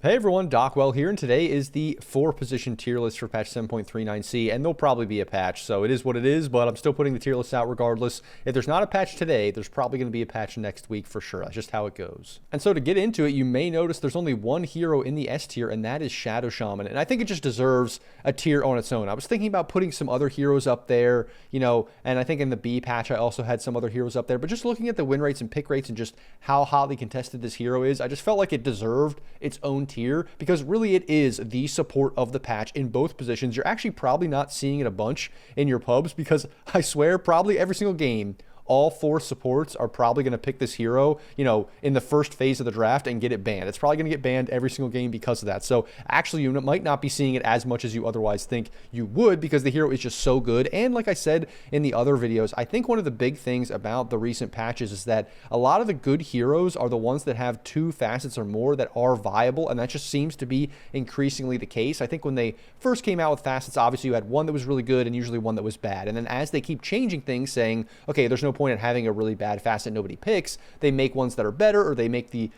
Hey everyone, Docwell here, and today is the 4-position tier list for patch 7.39c, and there'll probably be a patch, so it is what it is, but I'm still putting the tier list out regardless. If there's not a patch today, there's probably going to be a patch next week for sure. That's just how it goes. And so to get into it, you may notice there's only one hero in the S tier, and that is Shadow Shaman, and I think it just deserves a tier on its own. I was thinking about putting some other heroes up there, and I think in the B patch I also had some other heroes up there, but just looking at the win rates and pick rates and just how hotly contested this hero is, I just felt like it deserved its own tier because really it is the support of the patch in both positions. You're actually probably not seeing it a bunch in your pubs because I swear probably every single game all 4 supports are probably going to pick this hero, in the first phase of the draft and get it banned. It's probably going to get banned every single game because of that. So actually, you might not be seeing it as much as you otherwise think you would because the hero is just so good. And like I said in the other videos, I think one of the big things about the recent patches is that a lot of the good heroes are the ones that have 2 facets or more that are viable, and that just seems to be increasingly the case. I think when they first came out with facets, obviously you had one that was really good and usually one that was bad. And then as they keep changing things, saying, okay, there's no point in having a really bad facet nobody picks, they make ones that are better, or they make the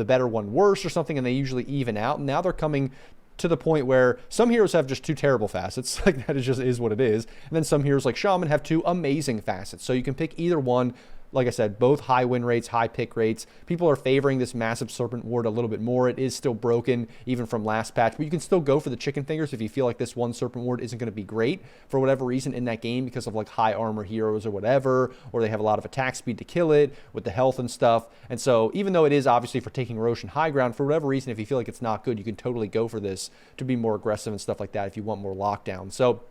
better one worse or something, and they usually even out. And now they're coming to the point where some heroes have just 2 terrible facets, like that is what it is, and then some heroes like Shaman have 2 amazing facets, so you can pick either one. Like I said, both high win rates, high pick rates. People are favoring this massive Serpent Ward a little bit more. It is still broken even from last patch, but you can still go for the chicken fingers if you feel like this one Serpent Ward isn't going to be great for whatever reason in that game because of like high armor heroes or whatever, or they have a lot of attack speed to kill it with the health and stuff. And so even though it is obviously for taking Roshan high ground, for whatever reason, if you feel like it's not good, you can totally go for this to be more aggressive and stuff like that if you want more lockdown. So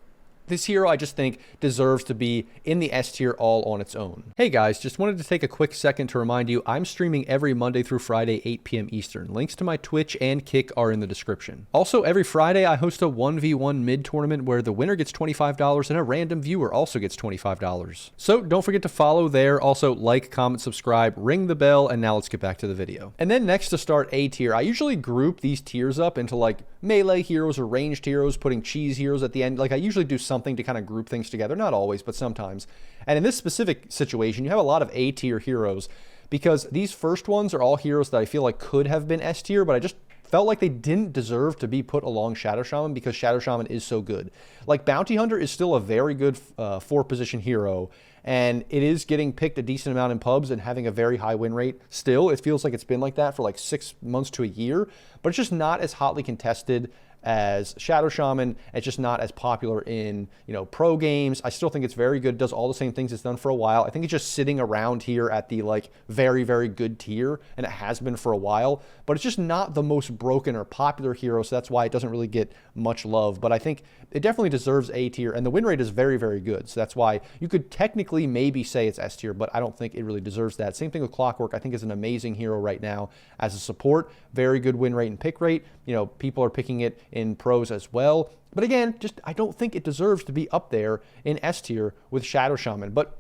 this hero, I just think, deserves to be in the S tier all on its own. Hey guys, just wanted to take a quick second to remind you, I'm streaming every Monday through Friday, 8 p.m. Eastern. Links to my Twitch and Kick are in the description. Also, every Friday, I host a 1v1 mid-tournament where the winner gets $25 and a random viewer also gets $25. So don't forget to follow there. Also, like, comment, subscribe, ring the bell, and now let's get back to the video. And then next to start A tier, I usually group these tiers up into like melee heroes or ranged heroes, putting cheese heroes at the end. Like I usually do something to kind of group things together, not always, but sometimes. And in this specific situation, you have a lot of A tier heroes because these first ones are all heroes that I feel like could have been S tier, but I just felt like they didn't deserve to be put along Shadow Shaman because Shadow Shaman is so good. Like Bounty Hunter is still a very good 4-position hero, and it is getting picked a decent amount in pubs and having a very high win rate. Still, it feels like it's been like that for like 6 months to a year, but it's just not as hotly contested as Shadow Shaman. It's just not as popular in, pro games. I still think it's very good, does all the same things it's done for a while. I think it's just sitting around here at the like very, very good tier, and it has been for a while, but it's just not the most broken or popular hero, so that's why it doesn't really get much love. But I think it definitely deserves A tier, and the win rate is very, very good, so that's why you could technically maybe say it's S tier, but I don't think it really deserves that. Same thing with Clockwork. I think is an amazing hero right now as a support. Very good win rate and pick rate. People are picking it in pros as well. But again, I don't think it deserves to be up there in S tier with Shadow Shaman. But,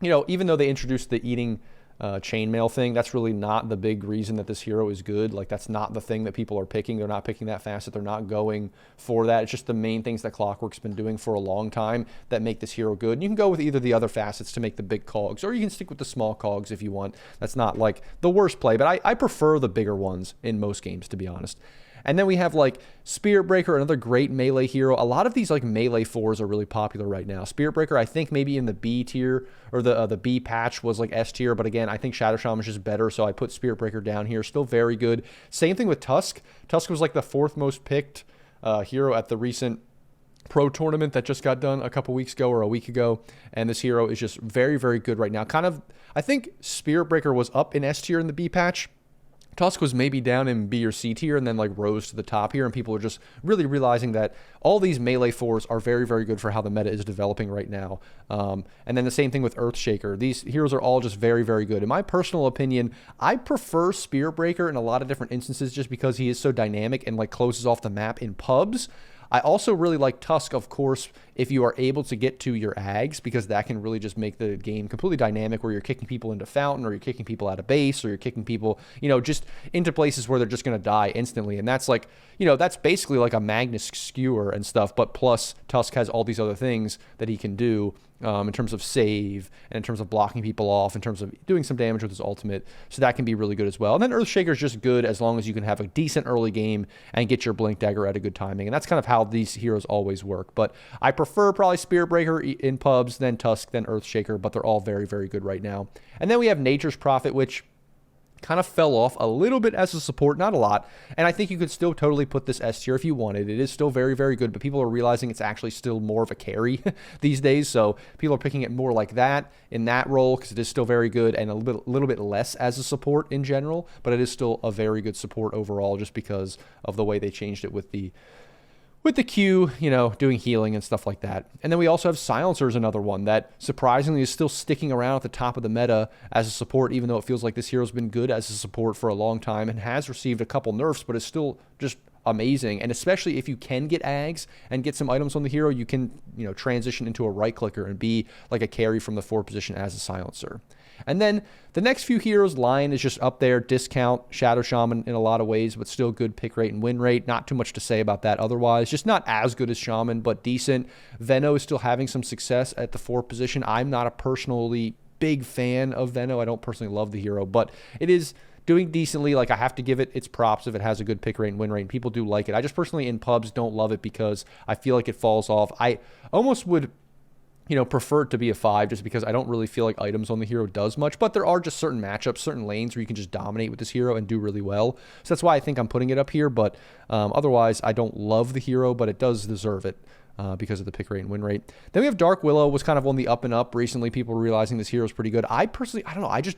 even though they introduced the eating chainmail thing, that's really not the big reason that this hero is good. Like, that's not the thing that people are picking. They're not picking that facet. They're not going for that. It's just the main things that Clockwork's been doing for a long time that make this hero good. And you can go with either the other facets to make the big cogs, or you can stick with the small cogs if you want. That's not like the worst play, but I prefer the bigger ones in most games, to be honest. And then we have like Spirit Breaker, another great melee hero. A lot of these like melee 4s are really popular right now. Spirit Breaker, I think maybe in the B tier or the B patch was like S tier, but again, I think Shadow Shaman is just better, so I put Spirit Breaker down here. Still very good. Same thing with Tusk. Tusk was like the 4th most picked hero at the recent pro tournament that just got done a couple weeks ago or a week ago, and this hero is just very, very good right now. I think Spirit Breaker was up in S tier in the B patch. Tusk was maybe down in B or C tier and then like rose to the top here, and people are just really realizing that all these melee 4s are very, very good for how the meta is developing right now. And then the same thing with Earthshaker. These heroes are all just very, very good. In my personal opinion, I prefer Spirit Breaker in a lot of different instances just because he is so dynamic and like closes off the map in pubs. I also really like Tusk, of course, if you are able to get to your Ags, because that can really just make the game completely dynamic, where you're kicking people into Fountain, or you're kicking people out of base, or you're kicking people, just into places where they're just going to die instantly. And that's like, that's basically like a Magnus skewer and stuff, but plus Tusk has all these other things that he can do in terms of save, and in terms of blocking people off, in terms of doing some damage with his ultimate. So that can be really good as well. And then Earthshaker is just good as long as you can have a decent early game and get your Blink Dagger at a good timing. And that's kind of how these heroes always work. But I prefer probably Spirit Breaker in pubs, then Tusk, then Earthshaker, but they're all very, very good right now. And then we have Nature's Prophet, which kind of fell off a little bit as a support, not a lot. And I think you could still totally put this S tier if you wanted. It is still very, very good, but people are realizing it's actually still more of a carry these days. So people are picking it more like that in that role because it is still very good and a little bit less as a support in general, but it is still a very good support overall just because of the way they changed it with the Q, doing healing and stuff like that. And then we also have Silencer is another one that surprisingly is still sticking around at the top of the meta as a support, even though it feels like this hero's been good as a support for a long time and has received a couple nerfs, but is still just amazing. And especially if you can get Ags and get some items on the hero, you can, transition into a right clicker and be like a carry from the 4 position as a Silencer. And then the next few heroes, Lion is just up there, discount, Shadow Shaman in a lot of ways, but still good pick rate and win rate. Not too much to say about that otherwise. Just not as good as Shaman, but decent. Veno is still having some success at the 4 position. I'm not a personally big fan of Veno. I don't personally love the hero, but it is doing decently. Like, I have to give it its props if it has a good pick rate and win rate, and people do like it. I just personally in pubs don't love it because I feel like it falls off. I almost would prefer it to be a 5 just because I don't really feel like items on the hero does much, but there are just certain matchups, certain lanes where you can just dominate with this hero and do really well. So that's why I think I'm putting it up here, but otherwise I don't love the hero, but it does deserve it because of the pick rate and win rate. Then we have Dark Willow, was kind of on the up and up recently, people realizing this hero is pretty good. I personally, I don't know, I just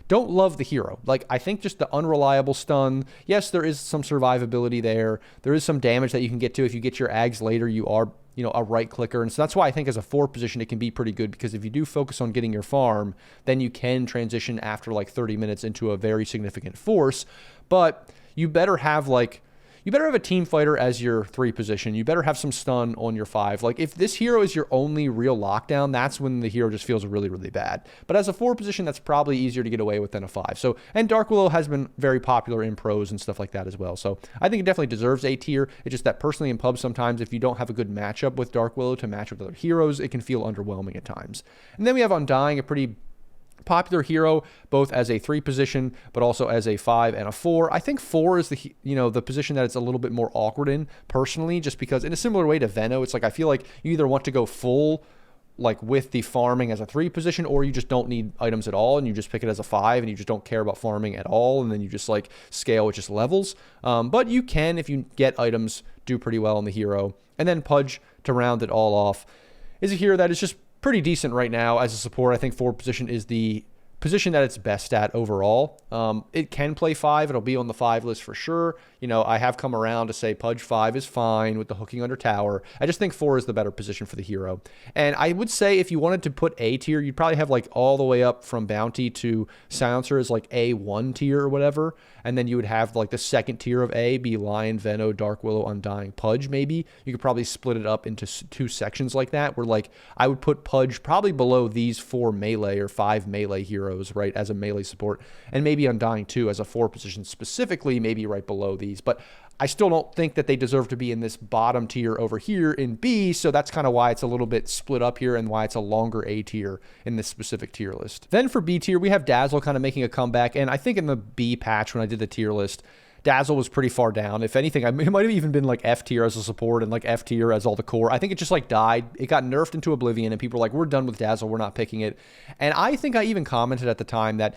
don't love the hero. Like, I think just the unreliable stun, yes, there is some survivability there. There is some damage that you can get to. If you get your Ags later, you are a right clicker. And so that's why I think as a 4 position, it can be pretty good because if you do focus on getting your farm, then you can transition after like 30 minutes into a very significant force. But you better have a team fighter as your 3 position. You better have some stun on your 5. Like, if this hero is your only real lockdown, that's when the hero just feels really, really bad. But as a 4 position, that's probably easier to get away with than a 5. So, and Dark Willow has been very popular in pros and stuff like that as well. So I think it definitely deserves A tier. It's just that personally in pubs, sometimes if you don't have a good matchup with Dark Willow to match with other heroes, it can feel underwhelming at times. And then we have Undying, a pretty popular hero, both as a 3 position, but also as a 5 and a 4. I think 4 is the position that it's a little bit more awkward in personally, just because in a similar way to Veno, it's like, I feel like you either want to go full, like with the farming as a 3 position, or you just don't need items at all and you just pick it as a 5 and you just don't care about farming at all. And then you just like scale with just levels. But you can, if you get items, do pretty well on the hero. And then Pudge, to round it all off, is a hero that is just pretty decent right now as a support. I think 4 position is the position that it's best at overall. It can play 5. It'll be on the 5 list for sure. I have come around to say Pudge 5 is fine with the hooking under tower. I just think 4 is the better position for the hero. And I would say if you wanted to put A tier, you'd probably have like all the way up from Bounty to Silencer is like A1 tier or whatever. And then you would have like the second tier of A be Lion, Veno, Dark Willow, Undying, Pudge maybe. You could probably split it up into 2 sections like that, where like I would put Pudge probably below these 4 melee or 5 melee heroes, right, as a melee support, and maybe Undying too as a 4 position specifically, maybe right below these. But I still don't think that they deserve to be in this bottom tier over here in B, so that's kind of why it's a little bit split up here and why it's a longer A tier in this specific tier list. Then for B tier, we have Dazzle kind of making a comeback, and I think in the B patch when I did the tier list, Dazzle was pretty far down. If anything, it might have even been like F tier as a support and like F tier as all the core. I think it just like died. It got nerfed into oblivion and people were like, we're done with Dazzle. We're not picking it. And I think I even commented at the time that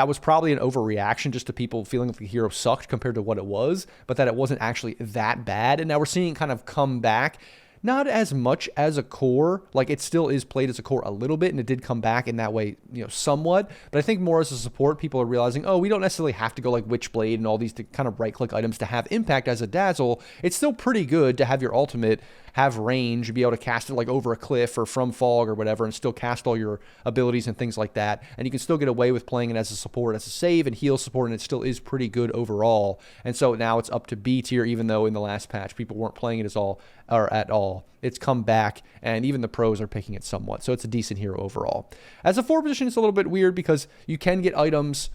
was probably an overreaction just to people feeling like the hero sucked compared to what it was, but that it wasn't actually that bad. And now we're seeing it kind of come back. Not as much as a core, like it still is played as a core a little bit, and it did come back in that way, somewhat. But I think more as a support, people are realizing, oh, we don't necessarily have to go like Witchblade and all these kind of right-click items to have impact as a Dazzle. It's still pretty good to have your ultimate have range, be able to cast it like over a cliff or from fog or whatever, and still cast all your abilities and things like that. And you can still get away with playing it as a support, as a save and heal support, and it still is pretty good overall. And so now it's up to B tier, even though in the last patch people weren't playing it at all. It's come back, and even the pros are picking it somewhat. So it's a decent hero overall. As a 4 position, it's a little bit weird because you can get items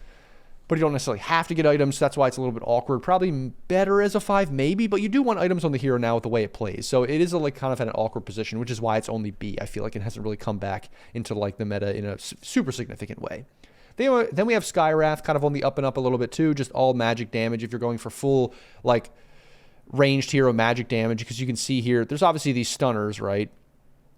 but you don't necessarily have to get items. So that's why it's a little bit awkward. Probably better as a 5 maybe, but you do want items on the hero now with the way it plays. So it is like kind of at an awkward position, which is why it's only B. I feel like it hasn't really come back into like the meta in a super significant way. Then we have Skywrath kind of on the up and up a little bit too, just all magic damage if you're going for full like ranged hero magic damage, because you can see here, there's obviously these stunners, right?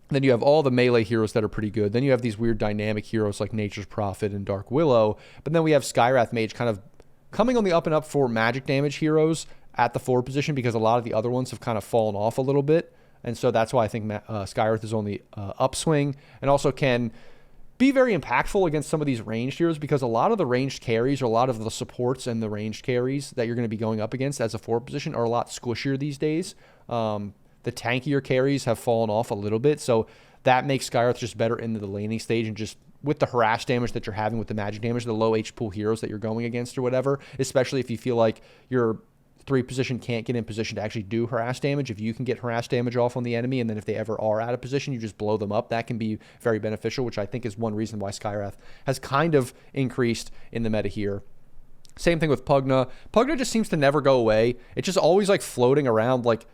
Then you have all the melee heroes that are pretty good. Then you have these weird dynamic heroes like Nature's Prophet and Dark Willow. But then we have Skywrath Mage kind of coming on the up and up for magic damage heroes at the 4 position, because a lot of the other ones have kind of fallen off a little bit. And so that's why I think Skywrath is on the upswing, and also can be very impactful against some of these ranged heroes, because a lot of the ranged carries, or a lot of the supports and the ranged carries that you're going to be going up against as a 4 position are a lot squishier these days. The tankier carries have fallen off a little bit, so that makes Skywrath just better into the laning stage, and just with the harass damage that you're having with the magic damage, the low H pool heroes that you're going against or whatever, especially if you feel like your 3 position can't get in position to actually do harass damage. If you can get harass damage off on the enemy, and then if they ever are out of position, you just blow them up. That can be very beneficial, which I think is one reason why Skywrath has kind of increased in the meta here. Same thing with Pugna. Pugna just seems to never go away. It's just always like floating around like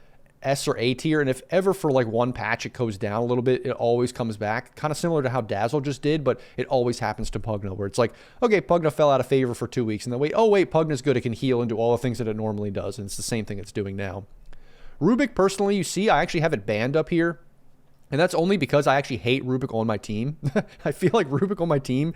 S or A tier, and if ever for like one patch it goes down a little bit, it always comes back, kind of similar to how Dazzle just did, but it always happens to Pugna, where it's like, okay, Pugna fell out of favor for 2 weeks, and then wait, Pugna's good, it can heal and do all the things that it normally does, and it's the same thing it's doing now. Rubik, personally, you see I actually have it banned up here, and that's only because I actually hate Rubik on my team. I feel like Rubik on my team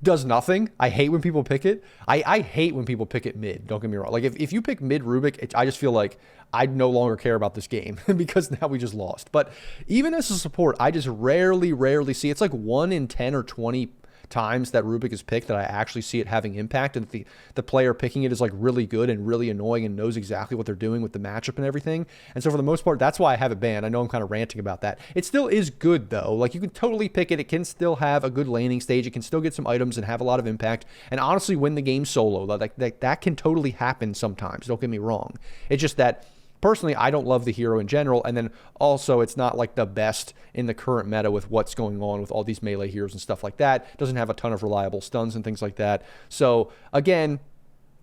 does nothing. I hate when people pick it. I hate when people pick it mid. Don't get me wrong. Like if you pick mid Rubik, I just feel like I no longer care about this game because now we just lost. But even as a support, I just rarely see. It's like 1 in 10 or 20 times that Rubik is picked that I actually see it having impact, and the player picking it is like really good and really annoying and knows exactly what they're doing with the matchup and everything. And so for the most part, that's why I have it banned. I know I'm kind of ranting about that. It still is good though. Like you can totally pick it. It can still have a good laning stage. It can still get some items and have a lot of impact, and honestly win the game solo. Like that can totally happen sometimes. Don't get me wrong. It's just that personally, I don't love the hero in general, and then also it's not like the best in the current meta with what's going on with all these melee heroes and stuff like that. It doesn't have a ton of reliable stuns and things like that. So again,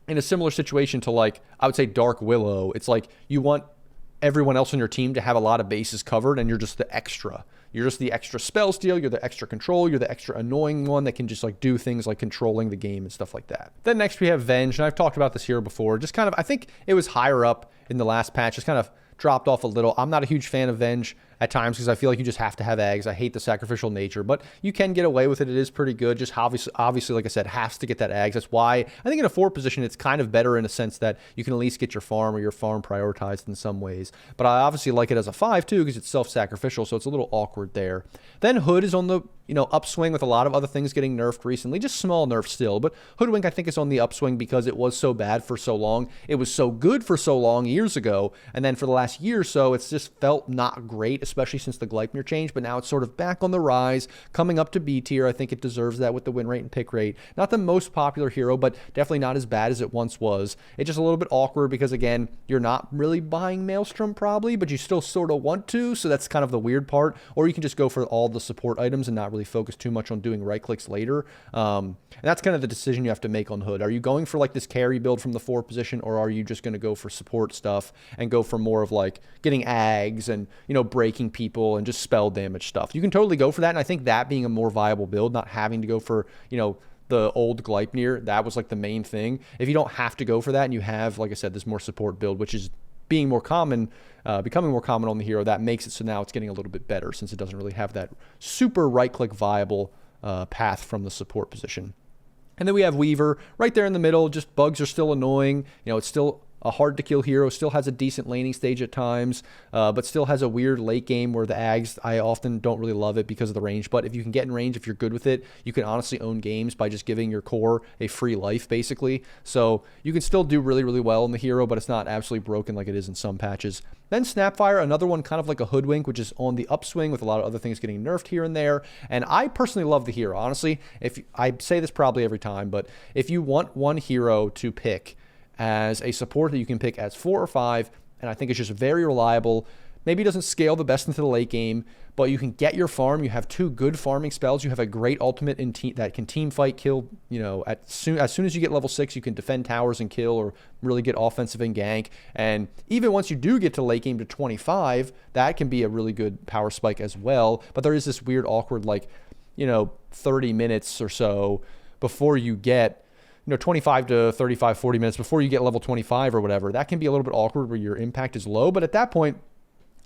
in a similar situation to like, I would say Dark Willow, it's like you want everyone else on your team to have a lot of bases covered, and you're just the extra. You're just the extra spell steal, you're the extra control, you're the extra annoying one that can just like do things like controlling the game and stuff like that. Then next we have Venge, and I've talked about this hero before. Just kind of, I think it was higher up in the last patch, just kind of dropped off a little. I'm not a huge fan of Venge at times because I feel like you just have to have eggs. I hate the sacrificial nature, but you can get away with it. It is pretty good. Just obviously, like I said, has to get that eggs. That's why I think in a 4 position, it's kind of better in a sense that you can at least get your farm or your farm prioritized in some ways. But I obviously like it as a 5 too because it's self-sacrificial, so it's a little awkward there. Then Hood is on the upswing with a lot of other things getting nerfed recently, just small nerfs still. But Hoodwink I think is on the upswing because it was so bad for so long. It was so good for so long years ago, and then for the last year or so, it's just felt not great, especially since the Gleipnir change, but now it's sort of back on the rise, coming up to B tier. I think it deserves that with the win rate and pick rate. Not the most popular hero, but definitely not as bad as it once was. It's just a little bit awkward because, again, you're not really buying Maelstrom probably, but you still sort of want to, so that's kind of the weird part. Or you can just go for all the support items and not really focus too much on doing right clicks later. And that's kind of the decision you have to make on Hood. Are you going for like this carry build from the 4 position, or are you just going to go for support stuff and go for more of like getting ags and, breaking people and just spell damage stuff? You can totally go for that, and I think that being a more viable build, not having to go for, the old Gleipnir, that was like the main thing. If you don't have to go for that and you have, like I said, this more support build, which is being more common, becoming more common on the hero, that makes it so now it's getting a little bit better since it doesn't really have that super right-click viable path from the support position. And then we have Weaver right there in the middle. Just bugs are still annoying. It's still a hard-to-kill hero, still has a decent laning stage at times, but still has a weird late game where the ags, I often don't really love it because of the range. But if you can get in range, if you're good with it, you can honestly own games by just giving your core a free life, basically. So you can still do really, really well in the hero, but it's not absolutely broken like it is in some patches. Then Snapfire, another one kind of like a Hoodwink, which is on the upswing with a lot of other things getting nerfed here and there. And I personally love the hero. Honestly, I say this probably every time, but if you want one hero to pick as a support that you can pick as 4 or 5, and I think it's just very reliable, maybe doesn't scale the best into the late game, but you can get your farm. You have 2 good farming spells. You have a great ultimate that can team fight, kill, as soon as you get level 6, you can defend towers and kill, or really get offensive and gank. And even once you do get to late game to 25, that can be a really good power spike as well. But there is this weird, awkward, 30 minutes or so before you get, 25 to 35, 40 minutes before you get level 25 or whatever. That can be a little bit awkward where your impact is low. But at that point,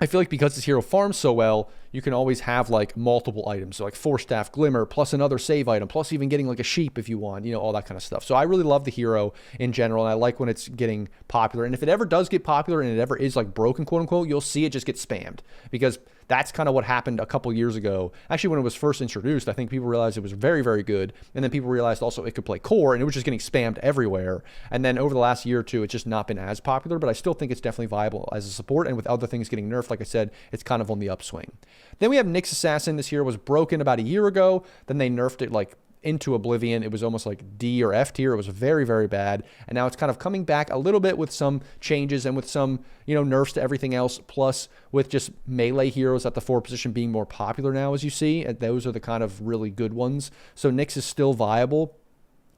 I feel like because this hero farms so well, you can always have multiple items. So Force Staff, Glimmer, plus another save item, plus even getting a sheep if you want, all that kind of stuff. So I really love the hero in general, and I like when it's getting popular. And if it ever does get popular and it ever is broken, quote unquote, you'll see it just get spammed, because that's kind of what happened a couple years ago. Actually, when it was first introduced, I think people realized it was very, very good. And then people realized also it could play core, and it was just getting spammed everywhere. And then over the last year or two, it's just not been as popular, but I still think it's definitely viable as a support. And with other things getting nerfed, like I said, it's kind of on the upswing. Then we have Nyx Assassin. This hero was broken about a year ago. Then they nerfed it into oblivion. It was almost D or F tier. It was very, very bad. And now it's kind of coming back a little bit with some changes and with some, nerfs to everything else, plus with just melee heroes at the 4 position being more popular now, as you see. And those are the kind of really good ones. So Nyx is still viable,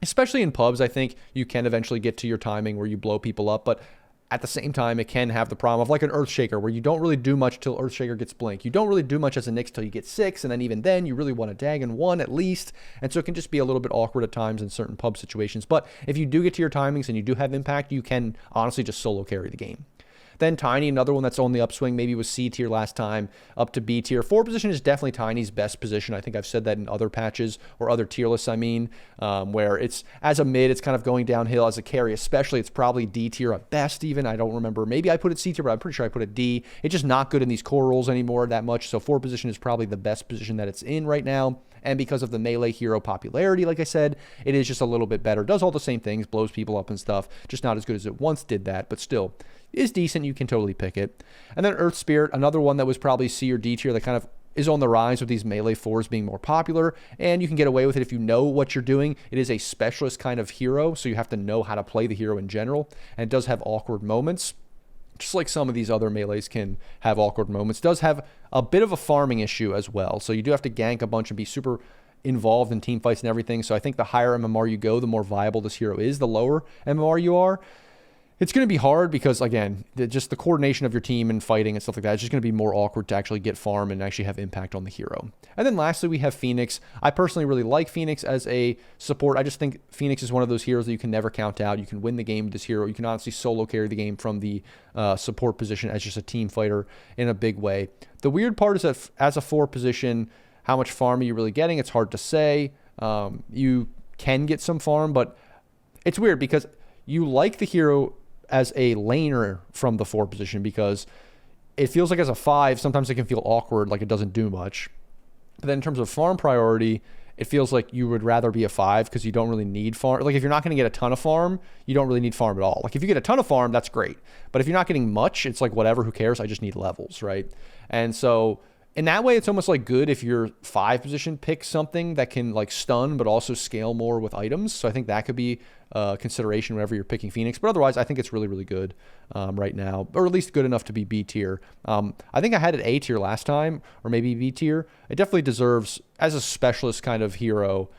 especially in pubs. I think you can eventually get to your timing where you blow people up, but at the same time, it can have the problem of an Earthshaker, where you don't really do much till Earthshaker gets blink. You don't really do much as a Nyx till you get 6, and then even then, you really want a Dagon 1 at least. And so it can just be a little bit awkward at times in certain pub situations. But if you do get to your timings and you do have impact, you can honestly just solo carry the game. Then Tiny, another one that's on the upswing, maybe was C tier last time, up to B tier. 4 position is definitely Tiny's best position. I think I've said that in other patches, or other tier lists, where it's, as a mid, it's kind of going downhill. As a carry especially, it's probably D tier at best even. I don't remember. Maybe I put it C tier, but I'm pretty sure I put it D. It's just not good in these core roles anymore that much, so 4 position is probably the best position that it's in right now. And because of the melee hero popularity, like I said, it is just a little bit better. Does all the same things, blows people up and stuff, just not as good as it once did that, but still is decent. You can totally pick it. And then Earth Spirit, another one that was probably C or D tier that kind of is on the rise with these melee 4s being more popular, and you can get away with it if you know what you're doing. It is a specialist kind of hero, so you have to know how to play the hero in general, and it does have awkward moments. Just like some of these other melees can have awkward moments. It does have a bit of a farming issue as well. So you do have to gank a bunch and be super involved in team fights and everything. So I think the higher MMR you go, the more viable this hero is. The lower MMR you are, it's going to be hard because, again, just the coordination of your team and fighting and stuff like that, it's just going to be more awkward to actually get farm and actually have impact on the hero. And then lastly, we have Phoenix. I personally really like Phoenix as a support. I just think Phoenix is one of those heroes that you can never count out. You can win the game with this hero. You can honestly solo carry the game from the support position as just a team fighter in a big way. The weird part is that as a 4 position, how much farm are you really getting? It's hard to say. You can get some farm, but it's weird because you like the hero as a laner from the 4 position, because it feels like as a 5, sometimes it can feel awkward, like it doesn't do much. But then in terms of farm priority, it feels like you would rather be a 5 because you don't really need farm. Like if you're not going to get a ton of farm, you don't really need farm at all. Like if you get a ton of farm, that's great. But if you're not getting much, it's like whatever, who cares? I just need levels, right? And so in that way, it's almost like good if your 5 position picks something that can stun, but also scale more with items. So I think that could be a consideration whenever you're picking Phoenix. But otherwise, I think it's really, really good right now, or at least good enough to be B tier. I think I had it A tier last time, or maybe B tier. It definitely deserves, as a specialist kind of hero,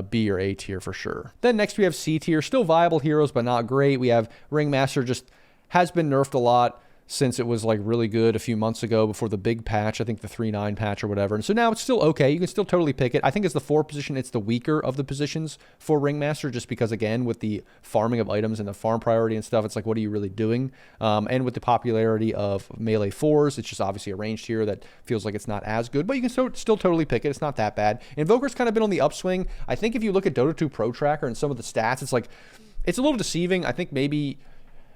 B or A tier for sure. Then next we have C tier, still viable heroes, but not great. We have Ringmaster, just has been nerfed a lot since it was really good a few months ago before the big patch, I think the 3.9 patch or whatever. And so now it's still okay. You can still totally pick it. I think as the 4 position, it's the weaker of the positions for Ringmaster, just because, again, with the farming of items and the farm priority and stuff, it's like, what are you really doing? And with the popularity of melee 4s, it's just obviously a ranged hero that feels like it's not as good, but you can still totally pick it. It's not that bad. Invoker's kind of been on the upswing. I think if you look at Dota 2 Pro Tracker and some of the stats, it's a little deceiving. I think maybe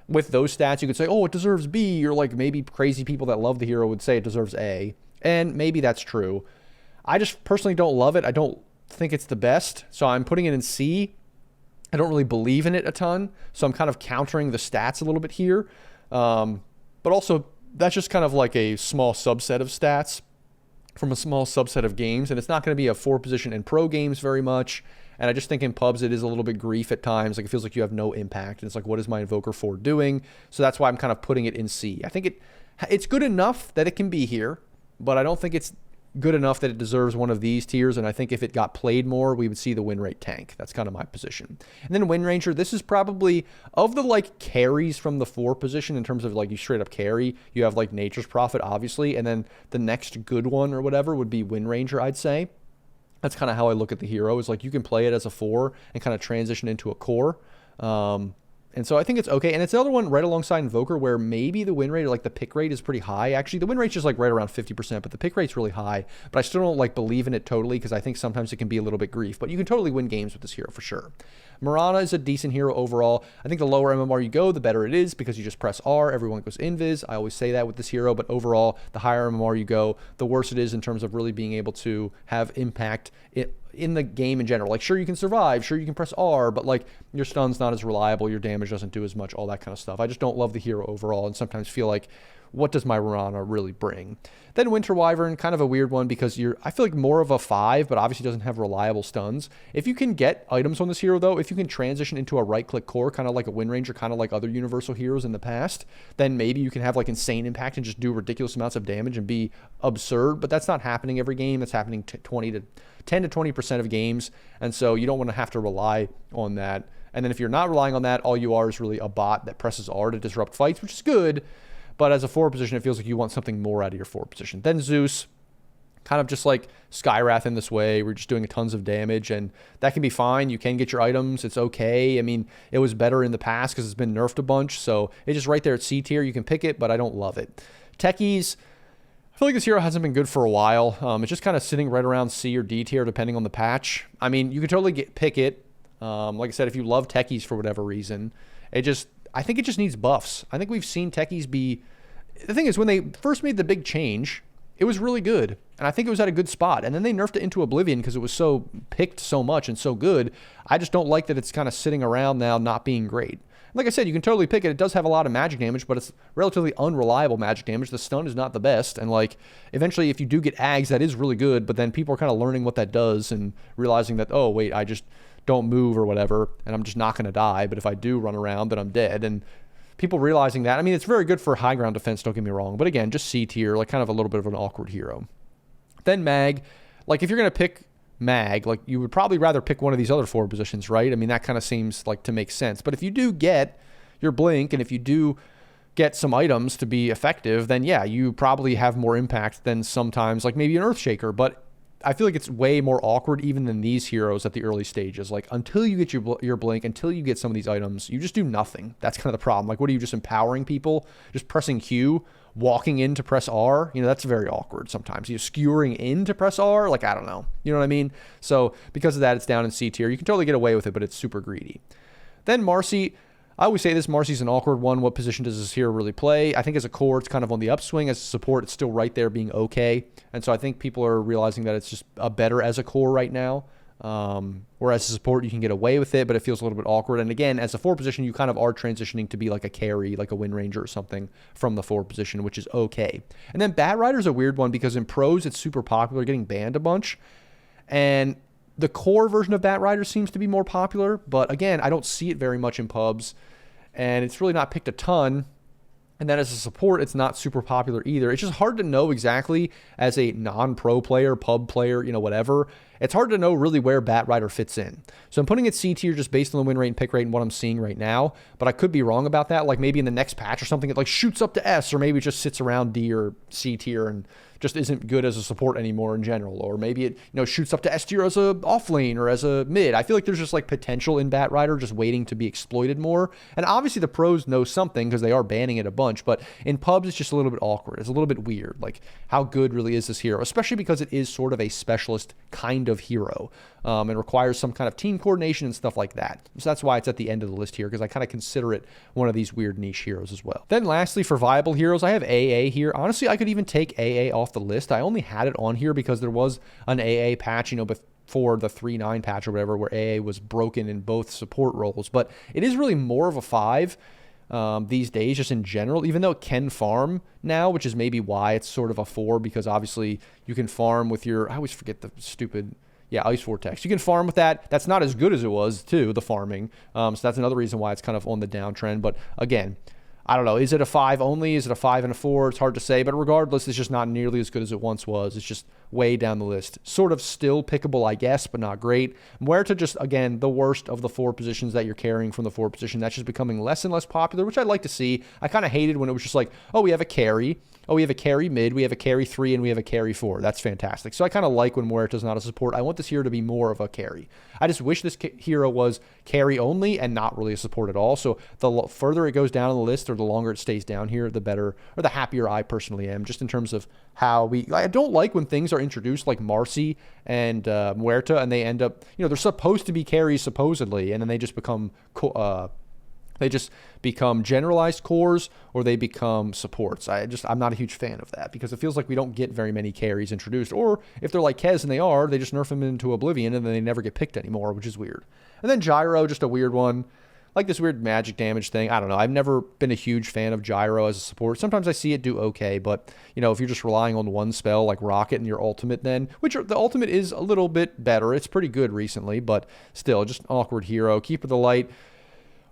with those stats, you could say, oh, it deserves B, or maybe crazy people that love the hero would say it deserves A. And maybe that's true. I just personally don't love it. I don't think it's the best. So I'm putting it in C. I don't really believe in it a ton. So I'm kind of countering the stats a little bit here. But also, that's just kind of like a small subset of stats from a small subset of games. And it's not going to be a 4 position in pro games very much. And I just think in pubs, it is a little bit grief at times. It feels like you have no impact. And it's like, what is my Invoker 4 doing? So that's why I'm kind of putting it in C. I think it It's good enough that it can be here, but I don't think it's good enough that it deserves one of these tiers. And I think if it got played more, we would see the win rate tank. That's kind of my position. And then Wind Ranger, this is probably of the like carries from the 4 position in terms of like you straight up carry. You have like Nature's Prophet, obviously. And then the next good one or whatever would be Wind Ranger, I'd say. That's kind of how I look at the hero, is like you can play it as a 4 and kind of transition into a core. And so I think it's okay. And it's another one right alongside Invoker where maybe the win rate or like the pick rate is pretty high. Actually, the win rate's just like right around 50%, but the pick rate's really high. But I still don't like believe in it totally because I think sometimes it can be a little bit grief. But you can totally win games with this hero for sure. Mirana is a decent hero overall. I think the lower MMR you go, the better it is because you just press R, everyone goes invis. I always say that with this hero, but overall, the higher MMR you go, the worse it is in terms of really being able to have impact in the game in general. Like, sure, you can survive, sure, you can press R, but like your stun's not as reliable, your damage doesn't do as much, all that kind of stuff. I just don't love the hero overall and sometimes feel like, what does my Mirana really bring? Then Winter Wyvern, kind of a weird one because I feel like more of a 5, but obviously doesn't have reliable stuns. If you can get items on this hero though, if you can transition into a right-click core, kind of like a Wind Ranger, kind of like other universal heroes in the past, then maybe you can have like insane impact and just do ridiculous amounts of damage and be absurd, but that's not happening every game. That's happening 10 to 20% of games, and so you don't want to have to rely on that. And then if you're not relying on that, all you are is really a bot that presses R to disrupt fights, which is good. But as a 4 position, it feels like you want something more out of your 4 position. Then Zeus, kind of just like Skywrath in this way. We're just doing tons of damage, and that can be fine. You can get your items. It's okay. I mean, it was better in the past because it's been nerfed a bunch. So it's just right there at C tier. You can pick it, but I don't love it. Techies, I feel like this hero hasn't been good for a while. It's just kind of sitting right around C or D tier, depending on the patch. I mean, you can totally pick it. Like I said, if you love Techies for whatever reason, I think it just needs buffs. I think we've seen Techies be... The thing is, when they first made the big change, it was really good. And I think it was at a good spot. And then they nerfed it into Oblivion because it was so picked so much and so good. I just don't like that it's kind of sitting around now not being great. Like I said, you can totally pick it. It does have a lot of magic damage, but it's relatively unreliable magic damage. The stun is not the best. And like, eventually, if you do get Ags, that is really good. But then people are kind of learning what that does and realizing that, oh, wait, I just don't move or whatever, and I'm just not going to die. But if I do run around, then I'm dead. And people realizing that, I mean, it's very good for high ground defense, don't get me wrong. But again, just C tier, like kind of a little bit of an awkward hero. Then Mag, like if you're going to pick Mag, like you would probably rather pick one of these other 4 positions, right? I mean, that kind of seems like to make sense. But if you do get your Blink, and if you do get some items to be effective, then yeah, you probably have more impact than sometimes like maybe an Earthshaker. But I feel like it's way more awkward even than these heroes at the early stages. Like until you get your Blink, until you get some of these items, you just do nothing. That's kind of the problem. Like what are you, just empowering people? Just pressing Q, walking in to press R? You know, that's very awkward sometimes. You're skewering in to press R? Like, I don't know. You know what I mean? So because of that, it's down in C tier. You can totally get away with it, but it's super greedy. Then Marcy, I always say this, Marcy's an awkward one. What position does this hero really play? I think as a core, it's kind of on the upswing. As a support, it's still right there being okay. And so I think people are realizing that it's just a better as a core right now. Whereas as a support, you can get away with it, but it feels a little bit awkward. And again, as a 4 position, you kind of are transitioning to be like a carry, like a Wind Ranger or something from the 4 position, which is okay. And then Batrider's a weird one because in pros, it's super popular, getting banned a bunch. And the core version of Batrider seems to be more popular, but again, I don't see it very much in pubs, and it's really not picked a ton. And then as a support, it's not super popular either. It's just hard to know exactly as a non-pro player, pub player, you know, whatever. It's hard to know really where Batrider fits in. So I'm putting it C tier just based on the win rate and pick rate and what I'm seeing right now, but I could be wrong about that. Like maybe in the next patch or something, it like shoots up to S, or maybe it just sits around D or C tier and just isn't good as a support anymore in general. Or maybe it, you know, shoots up to S tier as a off lane or as a mid. I feel like there's just like potential in Batrider just waiting to be exploited more. And obviously the pros know something because they are banning it a bunch, but in pubs it's just a little bit awkward. It's a little bit weird. Like how good really is this hero, especially because it is sort of a specialist kind of hero. It requires some kind of team coordination and stuff like that. So that's why it's at the end of the list here, because I kind of consider it one of these weird niche heroes as well. Then lastly, for viable heroes, I have AA here. Honestly, I could even take AA off the list. I only had it on here because there was an AA patch, you know, before the 3.9 patch or whatever, where AA was broken in both support roles. But it is really more of a 5 these days, just in general, even though it can farm now, which is maybe why it's sort of a 4, because obviously you can farm with your, I always forget the stupid... Yeah, Ice Vortex. You can farm with that. That's not as good as it was, too, the farming. So that's another reason why it's kind of on the downtrend. But again, I don't know. Is it a 5 only? Is it a 5 and a 4? It's hard to say. But regardless, it's just not nearly as good as it once was. It's just way down the list. Sort of still pickable, I guess, but not great. Muerta just, again, the worst of the 4 positions that you're carrying from the 4 position. That's just becoming less and less popular, which I'd like to see. I kind of hated when it was just like, oh, we have a carry. Oh, we have a carry mid, we have a carry 3, and we have a carry 4. That's fantastic. So I kind of like when Muerta's not a support. I want this hero to be more of a carry. I just wish this hero was carry only and not really a support at all. So the further it goes down on the list or the longer it stays down here, the better or the happier I personally am, just in terms of how I don't like when things are introduced like Marcy and Muerta and they end up, you know, they're supposed to be carries supposedly, and then they just become generalized cores or they become supports. I'm not a huge fan of that because it feels like we don't get very many carries introduced. Or if they're like Kez and they just nerf them into Oblivion and then they never get picked anymore, which is weird. And then Gyro, just a weird one. Like this weird magic damage thing. I don't know. I've never been a huge fan of Gyro as a support. Sometimes I see it do okay, but you know, if you're just relying on one spell like Rocket and your ultimate then, which the ultimate is a little bit better. It's pretty good recently, but still just awkward hero. Keeper of the Light.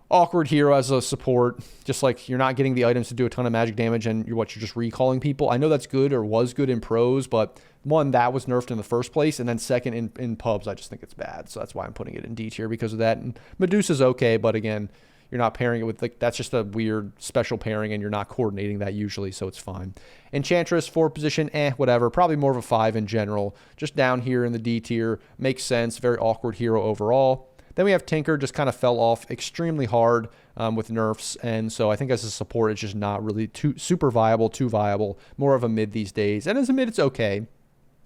Awkward hero as a support, just like you're not getting the items to do a ton of magic damage and you're just recalling people. I know that's good or was good in pros, but one, that was nerfed in the first place, and then second, in pubs, I just think it's bad. So that's why I'm putting it in D tier because of that. And Medusa's okay, but again, you're not pairing it with, like, that's just a weird special pairing and you're not coordinating that usually, so it's fine. Enchantress, 4 position, whatever. Probably more of a 5 in general. Just down here in the D tier. Makes sense. Very awkward hero overall. Then we have Tinker, just kind of fell off extremely hard with nerfs, and so I think as a support, it's just not really super viable, too viable, more of a mid these days. And as a mid, it's okay.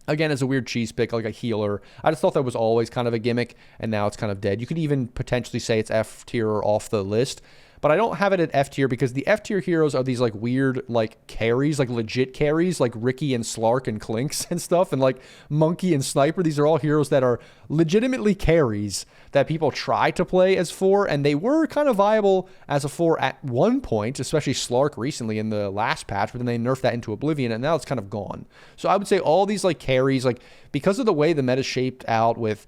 Again, as a weird cheese pick, like a healer. I just thought that was always kind of a gimmick, and now it's kind of dead. You could even potentially say it's F tier or off the list. But I don't have it at F tier because the F tier heroes are these like weird like carries, like legit carries, like Ricky and Slark and Clinks and stuff, and like Monkey and Sniper. These are all heroes that are legitimately carries that people try to play as 4, and they were kind of viable as a 4 at one point, especially Slark recently in the last patch, but then they nerfed that into Oblivion, and now it's kind of gone. So I would say all these like carries, like because of the way the meta shaped out with,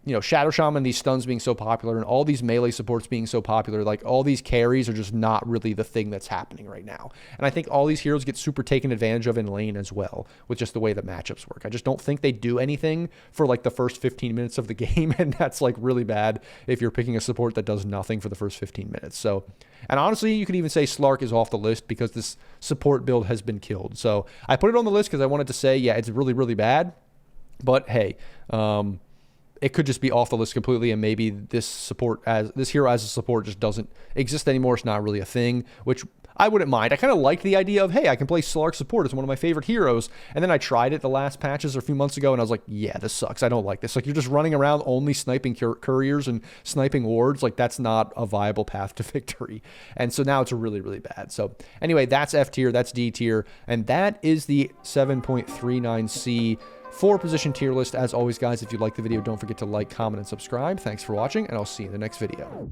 you know, Shadow Shaman, these stuns being so popular and all these melee supports being so popular, like all these carries are just not really the thing that's happening right now. And I think all these heroes get super taken advantage of in lane as well with just the way the matchups work. I just don't think they do anything for like the first 15 minutes of the game, and that's like really bad if you're picking a support that does nothing for the first 15 minutes. So, and honestly, you could even say Slark is off the list because this support build has been killed. So I put it on the list because I wanted to say, yeah, it's really, really bad, but hey, it could just be off the list completely, and maybe this hero as a support just doesn't exist anymore. It's not really a thing, which I wouldn't mind. I kind of liked the idea of, hey, I can play Slark support. It's one of my favorite heroes. And then I tried it the last patches or a few months ago, and I was like, yeah, this sucks. I don't like this. Like, you're just running around only sniping couriers and sniping wards. Like, that's not a viable path to victory. And so now it's really, really bad. So anyway, that's F tier, that's D tier, and that is the 7.39C 4-position tier list. As always, guys, if you like the video, don't forget to like, comment, and subscribe. Thanks for watching, and I'll see you in the next video.